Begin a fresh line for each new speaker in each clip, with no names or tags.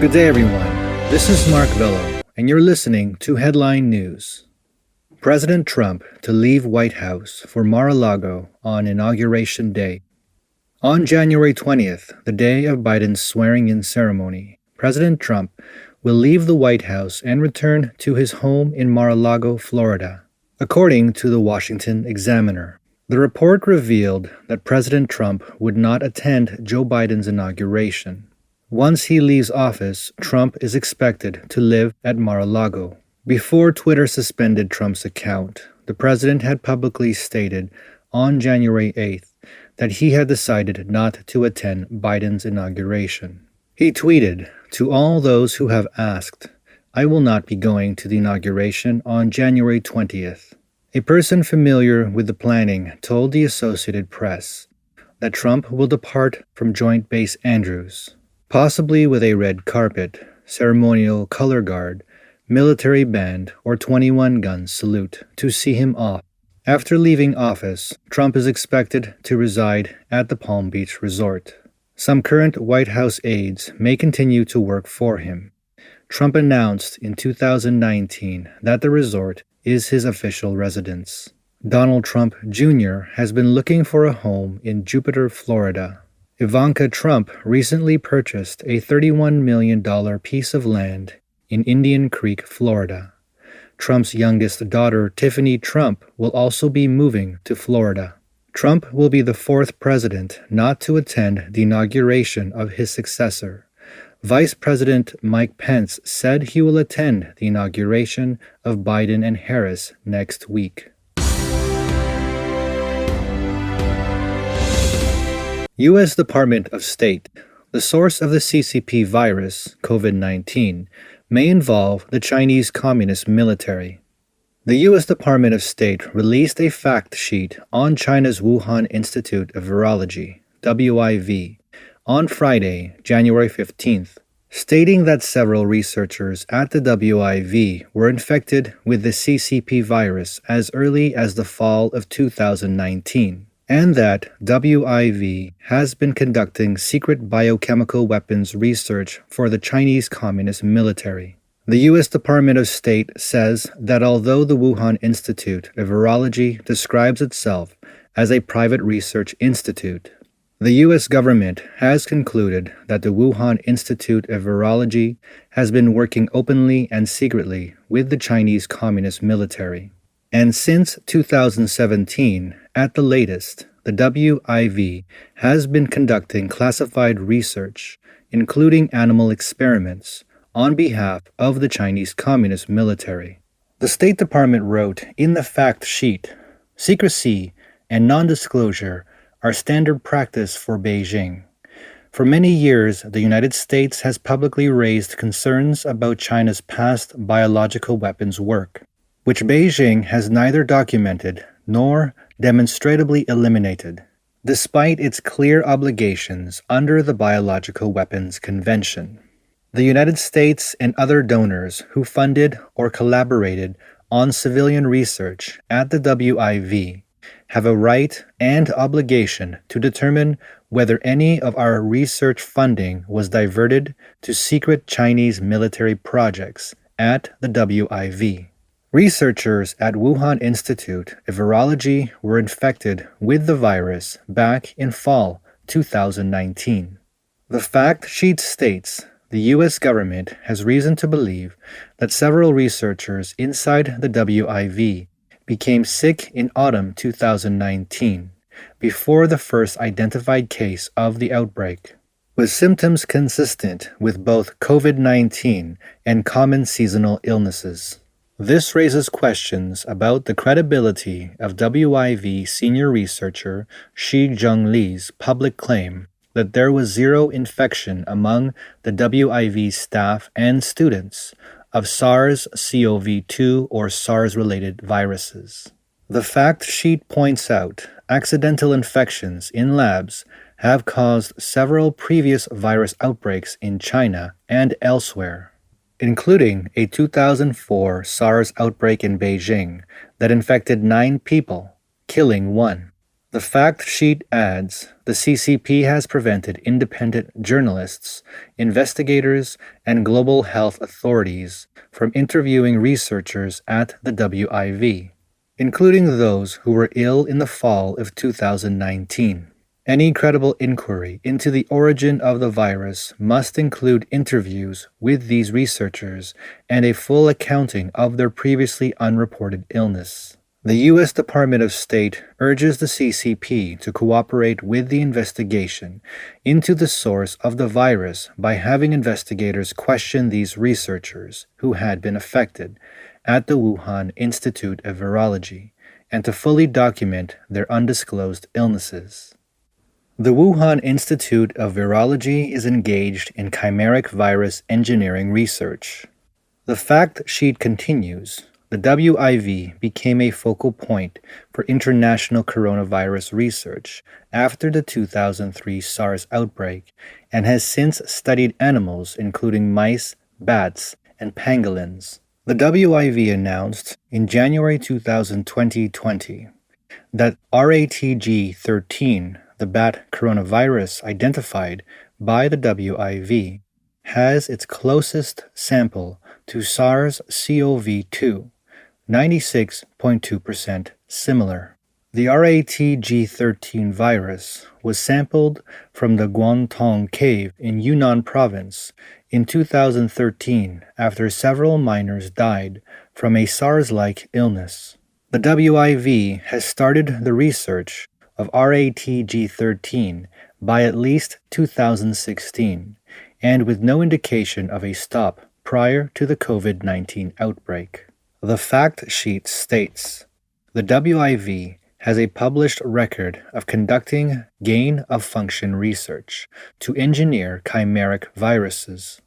Good day, everyone. This is Mark Vello, and you're listening to Headline News. President Trump to leave White House for Mar-a-Lago on Inauguration Day. On January 20th, the day of Biden's swearing-in ceremony, President Trump will leave the White House and return to his home in Mar-a-Lago, Florida. According to the Washington Examiner, the report revealed that President Trump would not attend Joe Biden's inauguration. Once he leaves office, Trump is expected to live at Mar-a-Lago. Before Twitter suspended Trump's account, the president had publicly stated on January 8th that he had decided not to attend Biden's inauguration. He tweeted, "To all those who have asked, I will not be going to the inauguration on January 20th. A person familiar with the planning told the Associated Press that Trump will depart from Joint Base Andrews, possibly with a red carpet, ceremonial color guard, military band, or 21-gun salute to see him off. After leaving office, Trump is expected to reside at the Palm Beach resort. Some current White House aides may continue to work for him. Trump announced in 2019 that the resort is his official residence. Donald Trump Jr. has been looking for a home in Jupiter, Florida. Ivanka Trump recently purchased a $31 million piece of land in Indian Creek, Florida. Trump's youngest daughter, Tiffany Trump, will also be moving to Florida. Trump will be the fourth president not to attend the inauguration of his successor. Vice President Mike Pence said he will attend the inauguration of Biden and Harris next week. U.S. Department of State. The source of the CCP virus, COVID-19, may involve the Chinese Communist military. The U.S. Department of State released a fact sheet on China's Wuhan Institute of Virology, WIV, on Friday, January 15th, stating that several researchers at the WIV were infected with the CCP virus as early as the fall of 2019. And that WIV has been conducting secret biochemical weapons research for the Chinese Communist military. The U.S. Department of State says that although the Wuhan Institute of Virology describes itself as a private research institute, the U.S. government has concluded that the Wuhan Institute of Virology has been working openly and secretly with the Chinese Communist military. And since 2017, at the latest, the WIV has been conducting classified research, including animal experiments, on behalf of the Chinese Communist military. The State Department wrote in the fact sheet, "Secrecy and non-disclosure are standard practice for Beijing. For many years, the United States has publicly raised concerns about China's past biological weapons work, which Beijing has neither documented nor demonstrably eliminated, despite its clear obligations under the Biological Weapons Convention. The United States and other donors who funded or collaborated on civilian research at the WIV have a right and obligation to determine whether any of our research funding was diverted to secret Chinese military projects at the WIV. Researchers at Wuhan Institute of Virology were infected with the virus back in fall 2019. The fact sheet states the U.S. government has reason to believe that several researchers inside the WIV became sick in autumn 2019, before the first identified case of the outbreak, with symptoms consistent with both COVID-19 and common seasonal illnesses. This raises questions about the credibility of WIV senior researcher Shi Zhengli's public claim that there was zero infection among the WIV staff and students of SARS-CoV-2 or SARS-related viruses. The fact sheet points out accidental infections in labs have caused several previous virus outbreaks in China and elsewhere, including a 2004 SARS outbreak in Beijing that infected 9 people, killing 1. The fact sheet adds the CCP has prevented independent journalists, investigators, and global health authorities from interviewing researchers at the WIV, including those who were ill in the fall of 2019. Any credible inquiry into the origin of the virus must include interviews with these researchers and a full accounting of their previously unreported illness. The U.S. Department of State urges the CCP to cooperate with the investigation into the source of the virus by having investigators question these researchers who had been affected at the Wuhan Institute of Virology and to fully document their undisclosed illnesses. The Wuhan Institute of Virology is engaged in chimeric virus engineering research. The fact sheet continues. The WIV became a focal point for international coronavirus research after the 2003 SARS outbreak and has since studied animals including mice, bats, and pangolins. The WIV announced in January 2020 that RATG13, the bat coronavirus identified by the WIV, has its closest sample to SARS-CoV-2, 96.2% similar. The RATG13 virus was sampled from the Guangtong Cave in Yunnan Province in 2013 after several miners died from a SARS-like illness. The WIV has started the research of RATG13 by at least 2016, and with no indication of a stop prior to the COVID-19 outbreak. The fact sheet states, the WIV has a published record of conducting gain-of-function research to engineer chimeric viruses.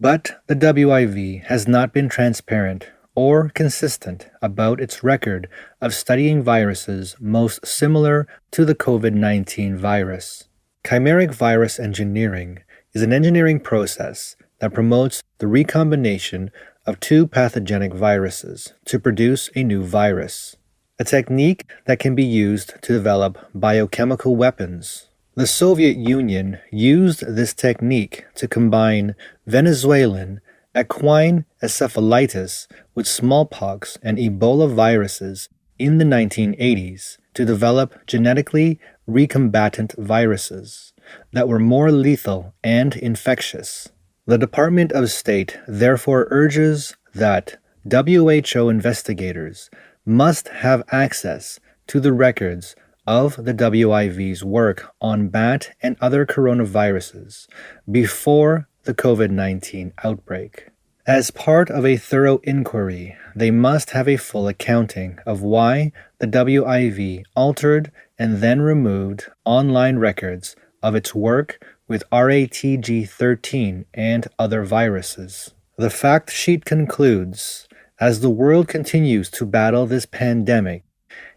But the WIV has not been transparent or consistent about its record of studying viruses most similar to the COVID-19 virus. Chimeric virus engineering is an engineering process that promotes the recombination of two pathogenic viruses to produce a new virus, a technique that can be used to develop biochemical weapons. The Soviet Union used this technique to combine Venezuelan equine encephalitis with smallpox and Ebola viruses in the 1980s to develop genetically recombatant viruses that were more lethal and infectious. The Department of State therefore urges that WHO investigators must have access to the records of the WIV's work on bat and other coronaviruses before the COVID-19 outbreak. As part of a thorough inquiry, they must have a full accounting of why the WIV altered and then removed online records of its work with RATG13 and other viruses. The fact sheet concludes, as the world continues to battle this pandemic,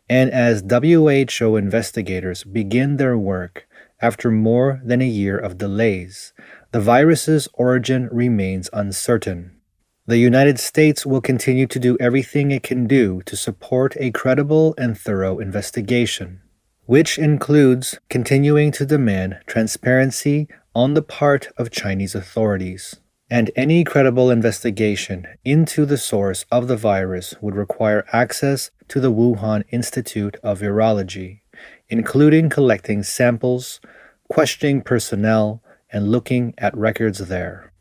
and as WHO investigators begin their work after more than a year of delays, the virus's origin remains uncertain. The United States will continue to do everything it can do to support a credible and thorough investigation, which includes continuing to demand transparency on the part of Chinese authorities. And any credible investigation into the source of the virus would require access to the Wuhan Institute of Virology, including collecting samples, questioning personnel, and looking at records there.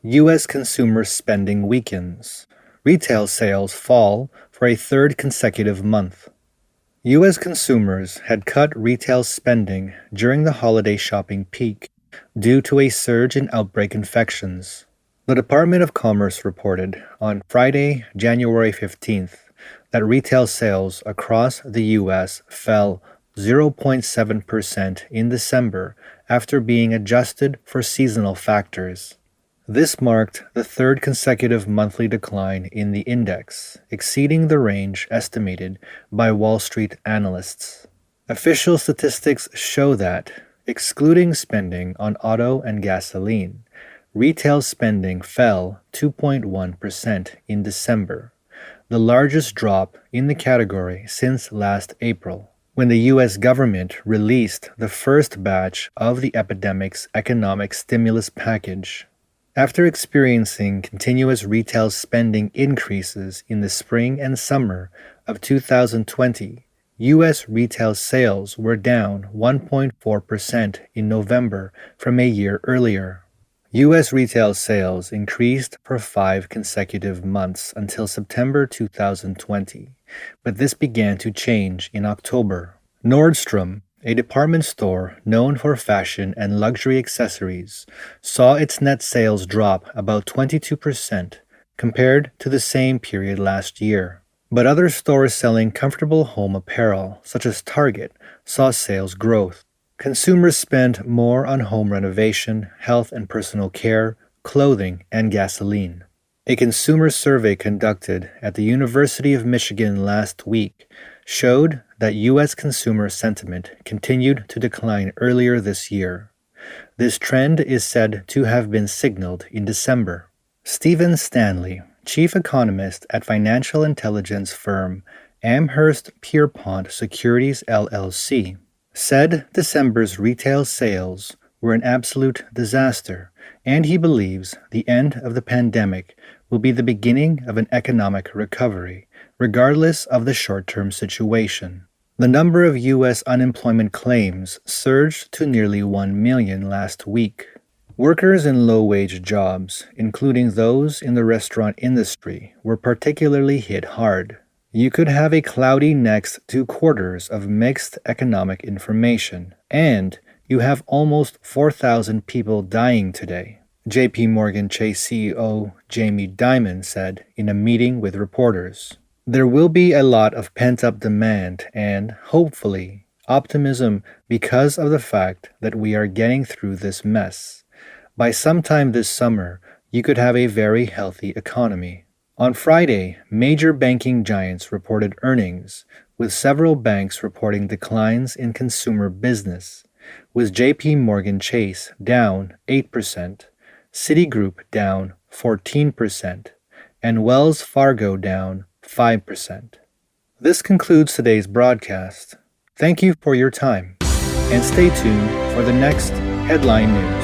U.S. consumer spending weakens. Retail sales fall for a third consecutive month. U.S. consumers had cut retail spending during the holiday shopping peak due to a surge in outbreak infections. The Department of Commerce reported on Friday, January 15th, that retail sales across the U.S. fell 0.7% in December after being adjusted for seasonal factors. This marked the third consecutive monthly decline in the index, exceeding the range estimated by Wall Street analysts. Official statistics show that, excluding spending on auto and gasoline, retail spending fell 2.1% in December, the largest drop in the category since last April, when the U.S. government released the first batch of the epidemic's economic stimulus package. After experiencing continuous retail spending increases in the spring and summer of 2020, U.S. retail sales were down 1.4% in November from a year earlier. U.S. retail sales increased for 5 consecutive months until September 2020, but this began to change in October. Nordstrom, a department store known for fashion and luxury accessories, saw its net sales drop about 22% compared to the same period last year. But other stores selling comfortable home apparel, such as Target, saw sales growth. Consumers spent more on home renovation, health and personal care, clothing, and gasoline. A consumer survey conducted at the University of Michigan last week showed that U.S. consumer sentiment continued to decline earlier this year. This trend is said to have been signaled in December. Stephen Stanley, chief economist at financial intelligence firm Amherst Pierpont Securities LLC, said December's retail sales were an absolute disaster, and he believes the end of the pandemic will be the beginning of an economic recovery, regardless of the short-term situation. The number of U.S. unemployment claims surged to nearly 1 million last week. Workers in low-wage jobs, including those in the restaurant industry, were particularly hit hard. You could have a cloudy next 2 quarters of mixed economic information, and you have almost 4,000 people dying today, J.P. Morgan Chase CEO Jamie Dimon said in a meeting with reporters. There will be a lot of pent-up demand and, hopefully, optimism because of the fact that we are getting through this mess. By sometime this summer, you could have a very healthy economy. On Friday, major banking giants reported earnings, with several banks reporting declines in consumer business, with J.P. Morgan Chase down 8%, Citigroup down 14%, and Wells Fargo down 5%. This concludes today's broadcast. Thank you for your time, and stay tuned for the next headline news.